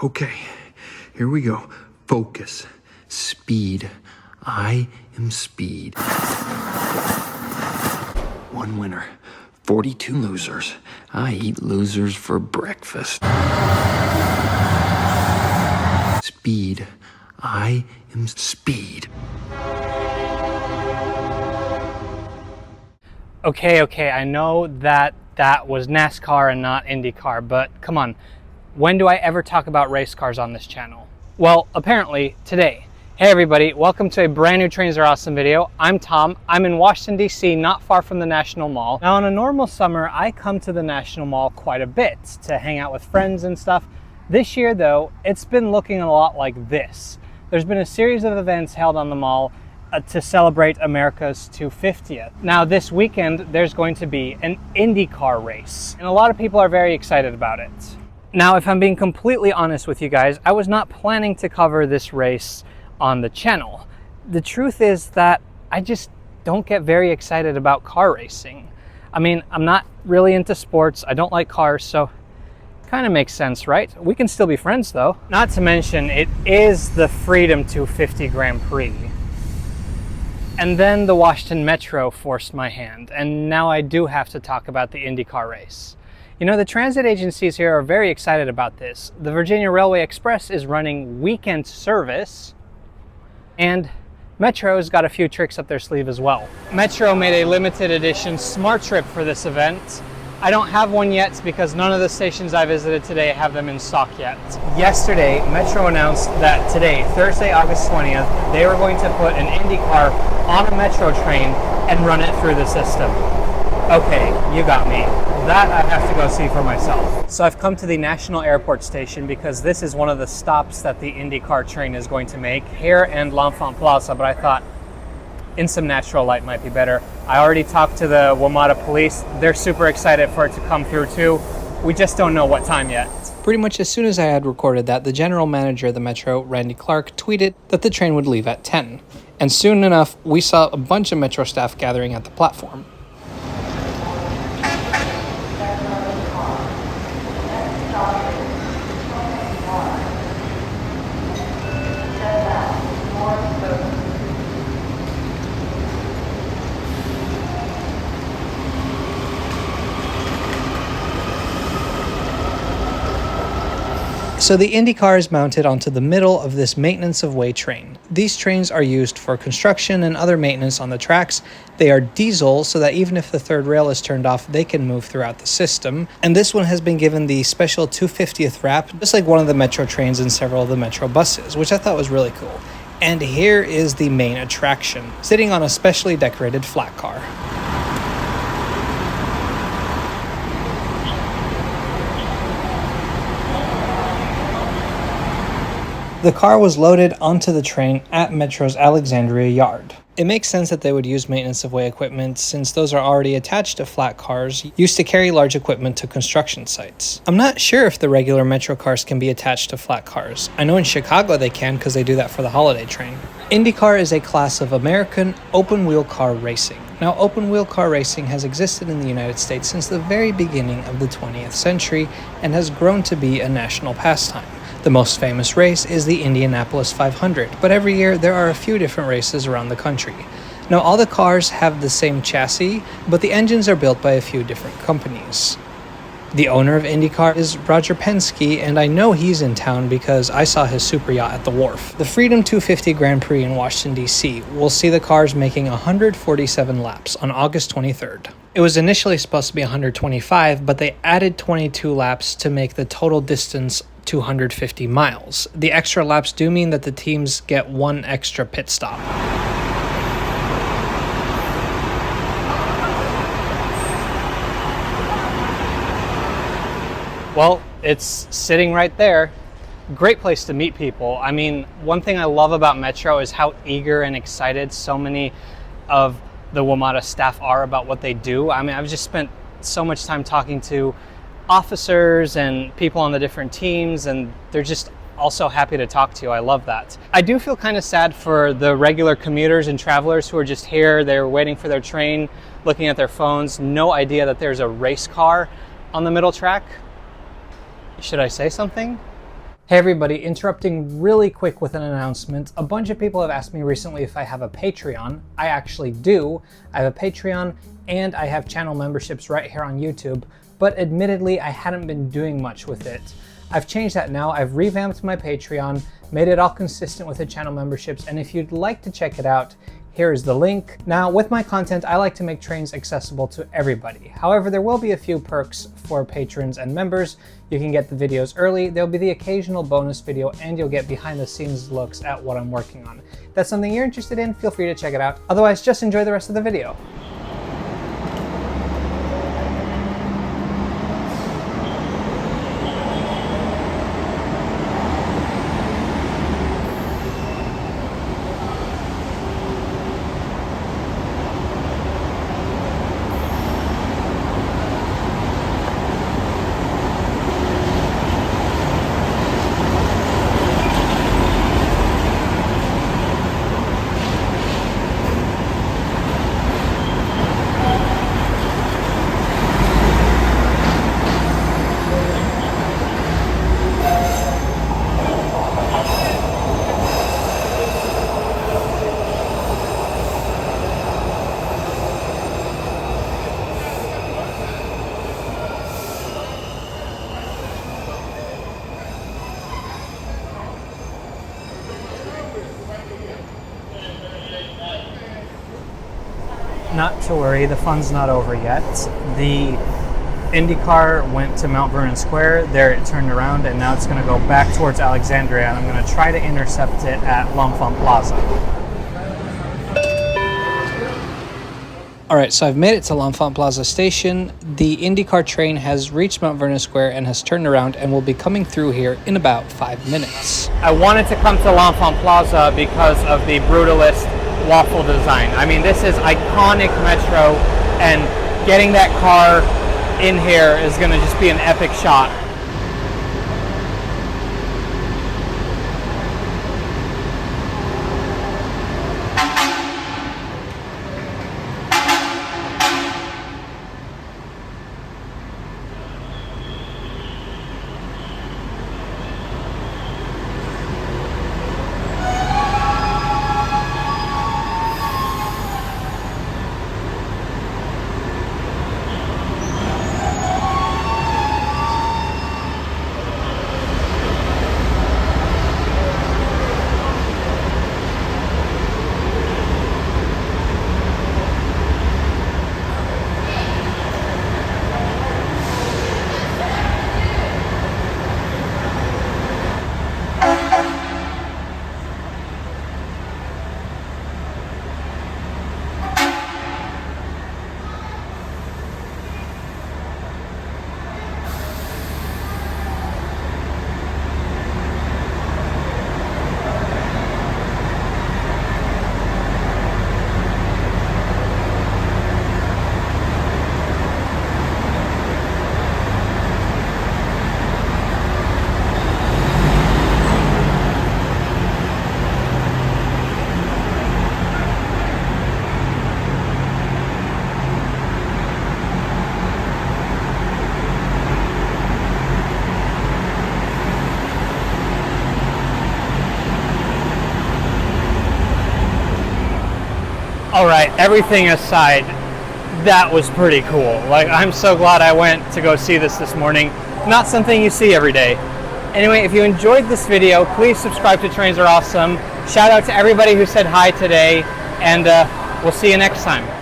Okay, here we go. Focus. Speed. I am speed. One winner. 42 losers. I eat losers for breakfast. Speed. I am speed. Okay, I know that was NASCAR and not IndyCar, but come on, when do I ever talk about race cars on this channel? Well, apparently today. Hey everybody, welcome to a brand new Trains Are Awesome video. I'm Tom. I'm in Washington, D.C., not far from the National Mall. Now, in a normal summer, I come to the National Mall quite a bit to hang out with friends and stuff. This year, though, it's been looking a lot like this. There's been a series of events held on the mall to celebrate America's 250th. Now, this weekend, there's going to be an IndyCar race, and a lot of people are very excited about it. Now, if I'm being completely honest with you guys, I was not planning to cover this race on the channel. The truth is that I just don't get very excited about car racing. I mean, I'm not really into sports. I don't like cars, so kind of makes sense, right? We can still be friends though. Not to mention, it is the Freedom 250 Grand Prix. And then the Washington Metro forced my hand, and now I do have to talk about the IndyCar race. You know, the transit agencies here are very excited about this. The Virginia Railway Express is running weekend service, and Metro's got a few tricks up their sleeve as well. Metro made a limited edition Smart Trip for this event. I don't have one yet because none of the stations I visited today have them in stock yet. Yesterday, Metro announced that today, Thursday, August 20th, they were going to put an IndyCar on a Metro train and run it through the system. Okay, you got me. That I have to go see for myself. So I've come to the National Airport Station because this is one of the stops that the IndyCar train is going to make, here and L'Enfant Plaza, but I thought in some natural light might be better. I already talked to the WMATA police. They're super excited for it to come through too. We just don't know what time yet. Pretty much as soon as I had recorded that, the general manager of the Metro, Randy Clark, tweeted that the train would leave at 10. And soon enough, we saw a bunch of Metro staff gathering at the platform. So the IndyCar is mounted onto the middle of this maintenance of way train. These trains are used for construction and other maintenance on the tracks. They are diesel, so that even if the third rail is turned off, they can move throughout the system. And this one has been given the special 250th wrap, just like one of the Metro trains and several of the Metro buses, which I thought was really cool. And here is the main attraction, sitting on a specially decorated flat car. The car was loaded onto the train at Metro's Alexandria yard. It makes sense that they would use maintenance of way equipment since those are already attached to flat cars used to carry large equipment to construction sites. I'm not sure if the regular Metro cars can be attached to flat cars. I know in Chicago they can because they do that for the holiday train. IndyCar is a class of American open-wheel car racing. Now, open-wheel car racing has existed in the United States since the very beginning of the 20th century and has grown to be a national pastime. The most famous race is the Indianapolis 500, but every year there are a few different races around the country. Now, all the cars have the same chassis, but the engines are built by a few different companies. The owner of IndyCar is Roger Penske, and I know he's in town because I saw his super yacht at the wharf. The Freedom 250 Grand Prix in Washington, D.C. will see the cars making 147 laps on August 23rd. It was initially supposed to be 125, but they added 22 laps to make the total distance 250 miles. The extra laps do mean that the teams get one extra pit stop. Well, it's sitting right there. Great place to meet people. I mean, one thing I love about Metro is how eager and excited so many of the WMATA staff are about what they do. I mean, I've just spent so much time talking to officers and people on the different teams, and they're just also happy to talk to you. I love that. I do feel kind of sad for the regular commuters and travelers who are just here. They're waiting for their train, looking at their phones, no idea that there's a race car on the middle track. Should I say something? Hey everybody, interrupting really quick with an announcement. A bunch of people have asked me recently if I have a Patreon. I actually do. I have a Patreon and I have channel memberships right here on YouTube, but admittedly I hadn't been doing much with it. I've changed that now. I've revamped my Patreon, made it all consistent with the channel memberships, and if you'd like to check it out, here is the link. Now, with my content, I like to make trains accessible to everybody. However, there will be a few perks for patrons and members. You can get the videos early, there'll be the occasional bonus video, and you'll get behind the scenes looks at what I'm working on. If that's something you're interested in, feel free to check it out. Otherwise, just enjoy the rest of the video. Not to worry, the fun's not over yet. The Indycar went to Mount Vernon Square, there it turned around, and now it's going to go back towards Alexandria, and I'm going to try to intercept it at L'Enfant Plaza. Alright, so I've made it to L'Enfant Plaza station. The Indycar train has reached Mount Vernon Square and has turned around and will be coming through here in about 5 minutes. I wanted to come to L'Enfant Plaza because of the Brutalist waffle design. I mean, this is iconic Metro, and getting that car in here is going to just be an epic shot. All right, everything aside, that was pretty cool. Like, I'm so glad I went to go see this morning. Not something you see every day. Anyway, if you enjoyed this video, please subscribe to Trains Are Awesome. Shout out to everybody who said hi today, and we'll see you next time.